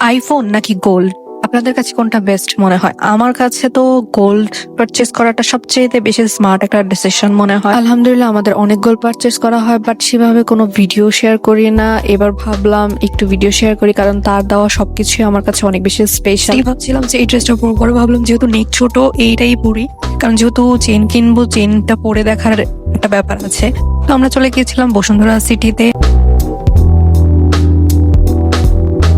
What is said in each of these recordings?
IPhone নাকি gold? আপনাদের কাছে কোনটা বেস্ট মনে হয়? আমার কাছে তো গোল্ড পারচেস করাটা সবচেয়ে বেশি স্মার্ট একটা ডিসিশন মনে হয়। আলহামদুলিল্লাহ আমাদের অনেক গোল্ড পারচেস করা হয়, বাট সেভাবে কোনো ভিডিও শেয়ার করি না। এবার ভাবলাম একটু ভিডিও শেয়ার করি, কারণ তার দেওয়া সবকিছুই আমার কাছে অনেক বেশি স্পেশাল। ভাবছিলাম যে এই ড্রেসটা পরবো, পরে ভাবলাম যেহেতু নেক ছোট এইটাই পরি, কারণ যেহেতু চেন কিনবো, চেনটা পরে দেখার একটা ব্যাপার আছে। তো আমরা চলে গিয়েছিলাম বসুন্ধরা সিটিতে।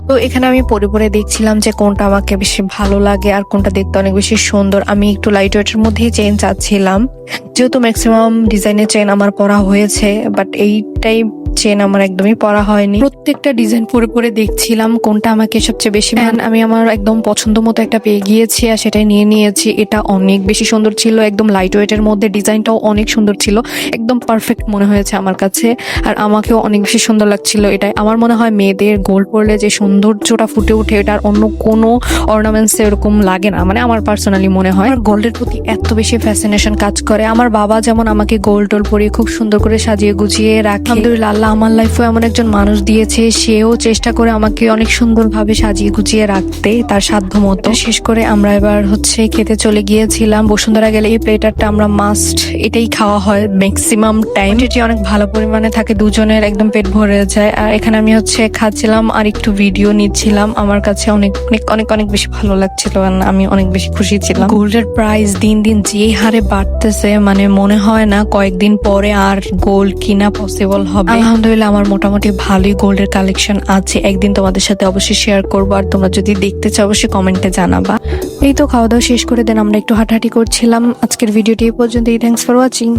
তো এখানে আমি পরে পরে দেখছিলাম যে কোনটা আমাকে বেশি ভালো লাগে আর কোনটা দেখতে অনেক বেশি সুন্দর। আমি একটু লাইট ওয়েটের মধ্যেই চেন চাচ্ছিলাম, যেহেতু ম্যাক্সিমাম ডিজাইনের চেন আমার পরা হয়েছে, বাট এইটাই চেন আমার একদমই পরা হয়নি। প্রত্যেকটা ডিজাইন পরে পরে দেখছিলাম কোনটা আমাকে সবচেয়ে বেশি আমি আমার একদম পছন্দ মতো একটা পেয়ে গিয়েছি আর সেটাই নিয়ে নিয়েছি। এটা অনেক বেশি সুন্দর ছিল, একদম লাইট ওয়েটের মধ্যে, ডিজাইনটাও অনেক সুন্দর ছিল, একদম পারফেক্ট মনে হয়েছে আমার কাছে। আর আমাকেও অনেক বেশি সুন্দর লাগছিল। এটাই আমার মনে হয় মেয়েদের গোল্ড পরলে যে সৌন্দর্যটা ফুটে ওঠে, এটা আর অন্য কোনো অর্নামেন্টস এরকম লাগে না, মানে আমার পার্সোনালি মনে হয়। আর গোল্ডের প্রতি এত বেশি ফ্যাসিনেশন কাজ করে। আমার বাবা যেমন আমাকে গোল্ড টোল পরিয়ে খুব সুন্দর করে সাজিয়ে গুছিয়ে রাখে, আলহামদুলিল্লাহ আল্লাহ আমার লাইফে এমন একজন মানুষ দিয়েছে, সেও চেষ্টা করে আমাকে অনেক সুন্দরভাবে সাজিয়ে গুছিয়ে রাখতে তার সাধ্য মতো। শেষ করে আমরা এবার খেতে চলে গিয়েছিলাম। বসুন্ধরা গেলে এই প্লেটারটা আমরা মাস্ট এটাই খাওয়া হয় ম্যাক্সিমাম টাইম। এটি অনেক ভালো পরিমাণে থাকে, দুজনের একদম পেট ভরে যায়। আর এখানে আমি খাচ্ছিলাম আর একটু ভিডিও নিচ্ছিলাম। আমার কাছে অনেক অনেক অনেক অনেক বেশি ভালো লাগছিল, আমি অনেক বেশি খুশি ছিলাম। গোল্ডের প্রাইস দিন দিন যে হারে বাড়তেছে, মানে মনে হয় না কয়েকদিন পরে আর গোল্ড কিনা পসিবল হবে। আলহামদুলিল্লাহ আমার মোটামুটি ভালোই গোল্ডের কালেকশন আছে, একদিন তোমাদের সাথে অবশ্যই শেয়ার করবো। আর তোমরা যদি দেখতে চাও অবশ্যই কমেন্টে জানাবা। এই তো খাওয়া দাওয়া শেষ করে দেন আমরা একটু হাঁটাহাঁটি করছিলাম। আজকের ভিডিওটি এই পর্যন্তই। Thanks for watching.